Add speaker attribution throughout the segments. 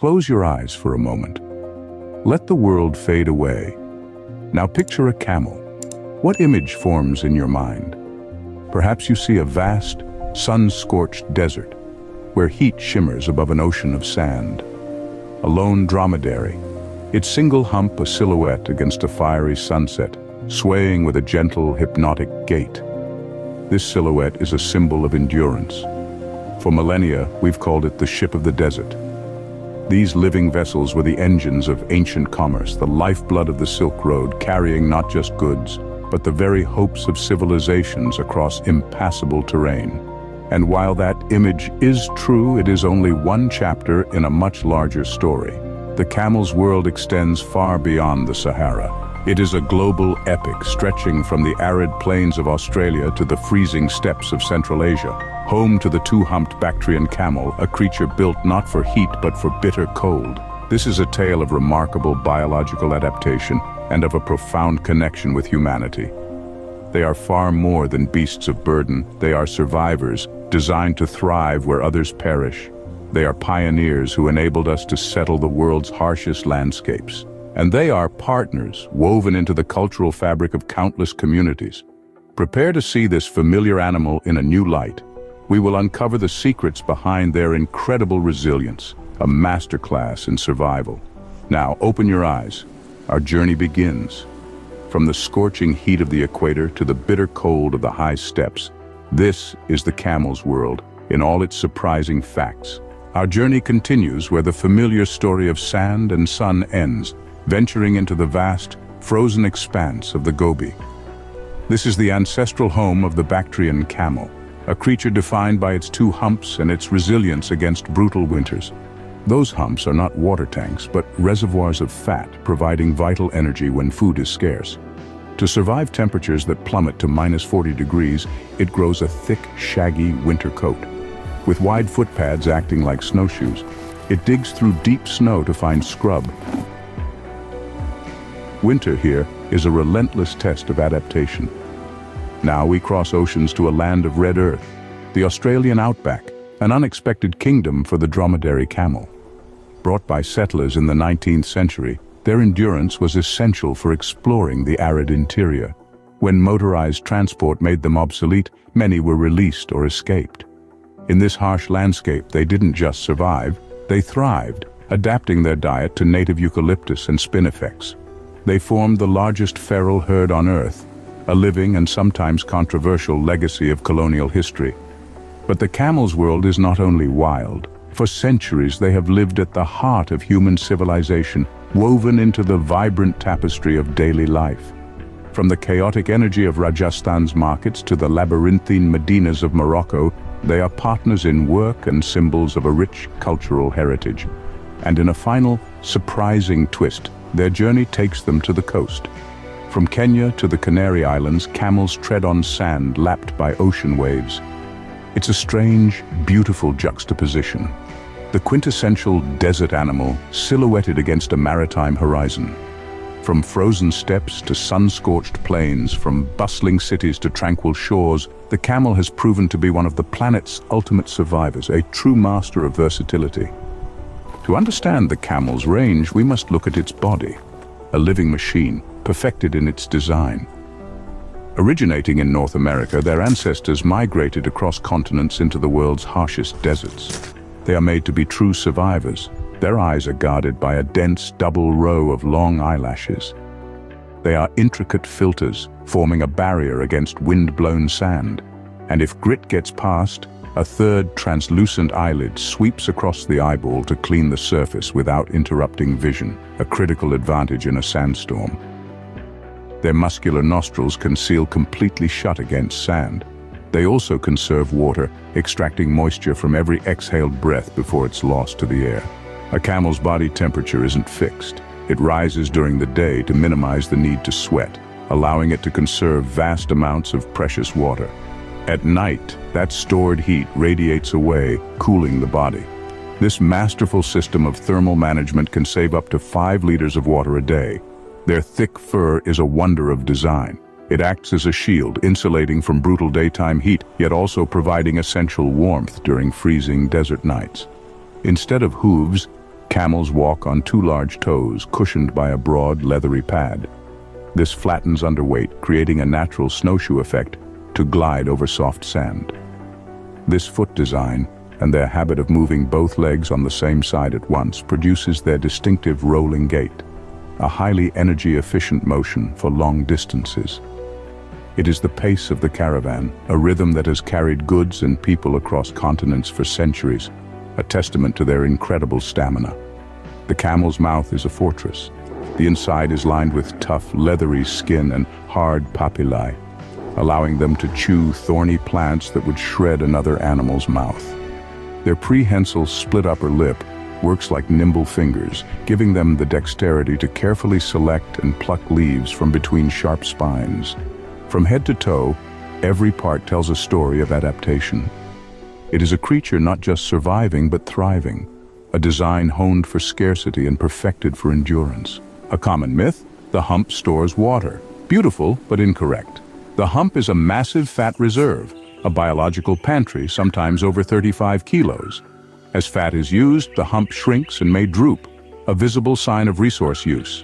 Speaker 1: Close your eyes for a moment. Let the world fade away. Now picture a camel. What image forms in your mind? Perhaps you see a vast, sun-scorched desert, where heat shimmers above an ocean of sand. A lone dromedary, its single hump a silhouette against a fiery sunset, swaying with a gentle, hypnotic gait. This silhouette is a symbol of endurance. For millennia, we've called it the ship of the desert. These living vessels were the engines of ancient commerce, the lifeblood of the Silk Road, carrying not just goods, but the very hopes of civilizations across impassable terrain. And while that image is true, it is only one chapter in a much larger story. The camel's world extends far beyond the Sahara. It is a global epic stretching from the arid plains of Australia to the freezing steppes of Central Asia, home to the two-humped Bactrian camel, a creature built not for heat but for bitter cold. This is a tale of remarkable biological adaptation and of a profound connection with humanity. They are far more than beasts of burden. They are survivors, designed to thrive where others perish. They are pioneers who enabled us to settle the world's harshest landscapes. And they are partners woven into the cultural fabric of countless communities. Prepare to see this familiar animal in a new light. We will uncover the secrets behind their incredible resilience, a masterclass in survival. Now, open your eyes. Our journey begins. From the scorching heat of the equator to the bitter cold of the high steppes, this is the camel's world in all its surprising facts. Our journey continues where the familiar story of sand and sun ends, venturing into the vast, frozen expanse of the Gobi. This is the ancestral home of the Bactrian camel, a creature defined by its two humps and its resilience against brutal winters. Those humps are not water tanks, but reservoirs of fat, providing vital energy when food is scarce. To survive temperatures that plummet to -40 degrees, it grows a thick, shaggy winter coat. With wide footpads acting like snowshoes, it digs through deep snow to find scrub. Winter here is a relentless test of adaptation. Now we cross oceans to a land of red earth, the Australian Outback, an unexpected kingdom for the dromedary camel. Brought by settlers in the 19th century, their endurance was essential for exploring the arid interior. When motorized transport made them obsolete, many were released or escaped. In this harsh landscape, they didn't just survive, they thrived, adapting their diet to native eucalyptus and spinifex. They formed the largest feral herd on Earth, a living and sometimes controversial legacy of colonial history. But the camel's world is not only wild. For centuries they have lived at the heart of human civilization, woven into the vibrant tapestry of daily life. From the chaotic energy of Rajasthan's markets to the labyrinthine Medinas of Morocco, they are partners in work and symbols of a rich cultural heritage. And in a final, surprising twist, their journey takes them to the coast. From Kenya to the Canary Islands, camels tread on sand lapped by ocean waves. It's a strange, beautiful juxtaposition. The quintessential desert animal silhouetted against a maritime horizon. From frozen steppes to sun-scorched plains, from bustling cities to tranquil shores, the camel has proven to be one of the planet's ultimate survivors, a true master of versatility. To understand the camel's range, we must look at its body, a living machine, perfected in its design. Originating in North America, their ancestors migrated across continents into the world's harshest deserts. They are made to be true survivors. Their eyes are guarded by a dense double row of long eyelashes. They are intricate filters, forming a barrier against wind-blown sand. And if grit gets past, a third translucent eyelid sweeps across the eyeball to clean the surface without interrupting vision, a critical advantage in a sandstorm. Their muscular nostrils can seal completely shut against sand. They also conserve water, extracting moisture from every exhaled breath before it's lost to the air. A camel's body temperature isn't fixed. It rises during the day to minimize the need to sweat, allowing it to conserve vast amounts of precious water. At night, that stored heat radiates away, cooling the body. This masterful system of thermal management can save up to 5 liters of water a day. Their thick fur is a wonder of design. It acts as a shield, insulating from brutal daytime heat, yet also providing essential warmth during freezing desert nights. Instead of hooves, Camels walk on two large toes, cushioned by a broad, leathery pad. This flattens underweight, creating a natural snowshoe effect to glide over soft sand. This foot design, and their habit of moving both legs on the same side at once, produces their distinctive rolling gait, a highly energy-efficient motion for long distances. It is the pace of the caravan, a rhythm that has carried goods and people across continents for centuries, a testament to their incredible stamina. The camel's mouth is a fortress. The inside is lined with tough, leathery skin and hard papillae, allowing them to chew thorny plants that would shred another animal's mouth. Their prehensile split upper lip works like nimble fingers, giving them the dexterity to carefully select and pluck leaves from between sharp spines. From head to toe, every part tells a story of adaptation. It is a creature not just surviving but thriving, a design honed for scarcity and perfected for endurance. A common myth: the hump stores water. Beautiful, but incorrect. The hump is a massive fat reserve, a biological pantry, sometimes over 35 kilos. As fat is used, the hump shrinks and may droop, a visible sign of resource use.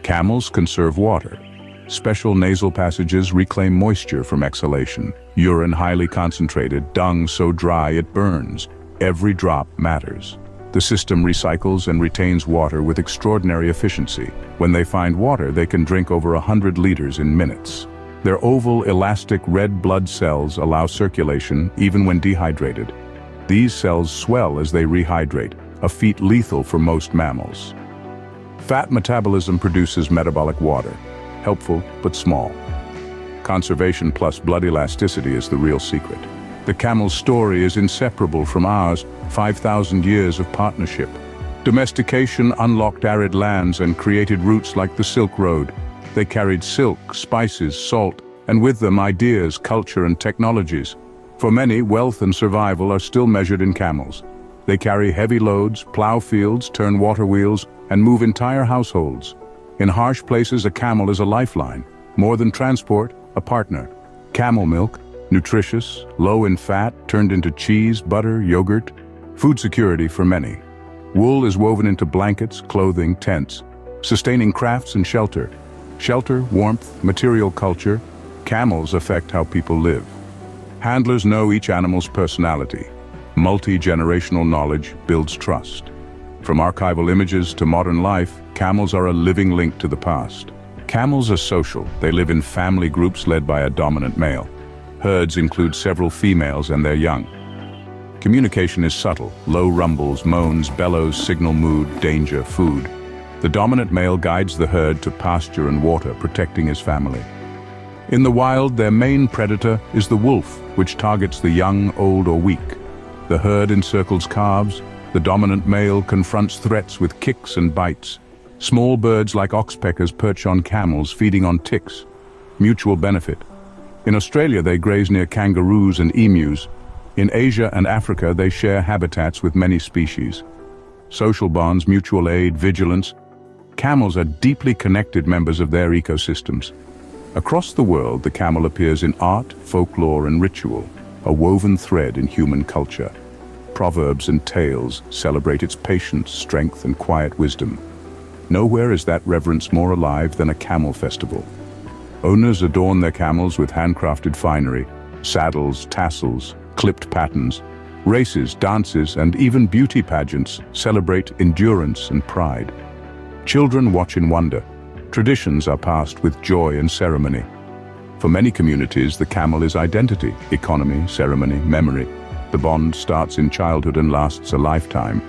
Speaker 1: Camels conserve water. Special nasal passages reclaim moisture from exhalation. Urine highly concentrated, dung so dry it burns. Every drop matters. The system recycles and retains water with extraordinary efficiency. When they find water, they can drink over 100 liters in minutes. Their oval, elastic red blood cells allow circulation even when dehydrated. These cells swell as they rehydrate, a feat lethal for most mammals. Fat metabolism produces metabolic water, helpful but small. Conservation plus blood elasticity is the real secret. The camel's story is inseparable from ours, 5,000 years of partnership. Domestication unlocked arid lands and created routes like the Silk Road. They carried silk, spices, salt, and with them ideas, culture, and technologies. For many, wealth and survival are still measured in camels. They carry heavy loads, plow fields, turn water wheels, and move entire households. In harsh places, a camel is a lifeline. More than transport, a partner. Camel milk, nutritious, low in fat, turned into cheese, butter, yogurt. Food security for many. Wool is woven into blankets, clothing, tents, sustaining crafts and shelter. Shelter, warmth, material culture. Camels affect how people live. Handlers know each animal's personality. Multi-generational knowledge builds trust. From archival images to modern life, camels are a living link to the past. Camels are social. They live in family groups led by a dominant male. Herds include several females and their young. Communication is subtle. Low rumbles, moans, bellows signal mood, danger, food. The dominant male guides the herd to pasture and water, protecting his family. In the wild, their main predator is the wolf, which targets the young, old, or weak. The herd encircles calves. The dominant male confronts threats with kicks and bites. Small birds like oxpeckers perch on camels, feeding on ticks. Mutual benefit. In Australia, they graze near kangaroos and emus. In Asia and Africa, they share habitats with many species. Social bonds, mutual aid, vigilance. Camels are deeply connected members of their ecosystems. Across the world, the camel appears in art, folklore, and ritual, a woven thread in human culture. Proverbs and tales celebrate its patience, strength, and quiet wisdom. Nowhere is that reverence more alive than a camel festival. Owners adorn their camels with handcrafted finery, saddles, tassels, clipped patterns. Races, dances, and even beauty pageants celebrate endurance and pride. Children watch in wonder. Traditions are passed with joy and ceremony. For many communities, the camel is identity, economy, ceremony, memory. The bond starts in childhood and lasts a lifetime.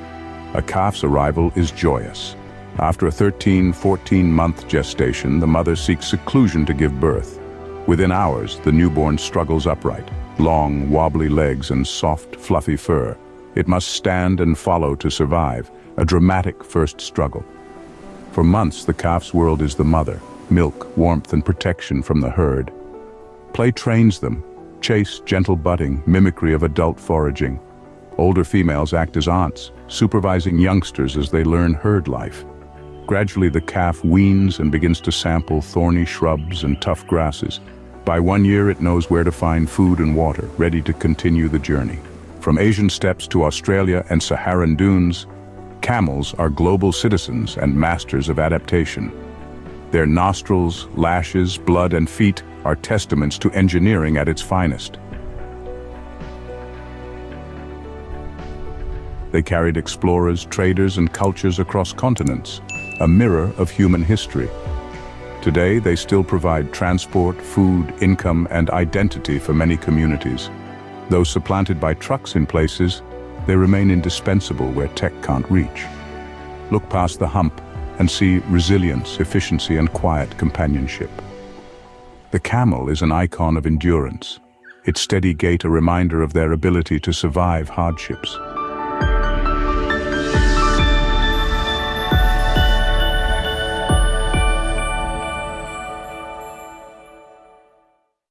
Speaker 1: A calf's arrival is joyous. After a 13-14-month gestation, the mother seeks seclusion to give birth. Within hours, the newborn struggles upright. Long, wobbly legs and soft, fluffy fur. It must stand and follow to survive, a dramatic first struggle. For months, the calf's world is the mother, milk, warmth, and protection from the herd. Play trains them. Chase, gentle butting, mimicry of adult foraging. Older females act as aunts, supervising youngsters as they learn herd life. Gradually, the calf weans and begins to sample thorny shrubs and tough grasses. By 1 year, it knows where to find food and water, ready to continue the journey. From Asian steppes to Australia and Saharan dunes, Camels are global citizens and masters of adaptation. Their nostrils, lashes, blood, and feet are testaments to engineering at its finest. They carried explorers, traders, and cultures across continents, a mirror of human history. Today, they still provide transport, food, income, and identity for many communities. Though supplanted by trucks in places, they remain indispensable where tech can't reach. Look past the hump and see resilience, efficiency, and quiet companionship. The camel is an icon of endurance, its steady gait a reminder of their ability to survive hardships.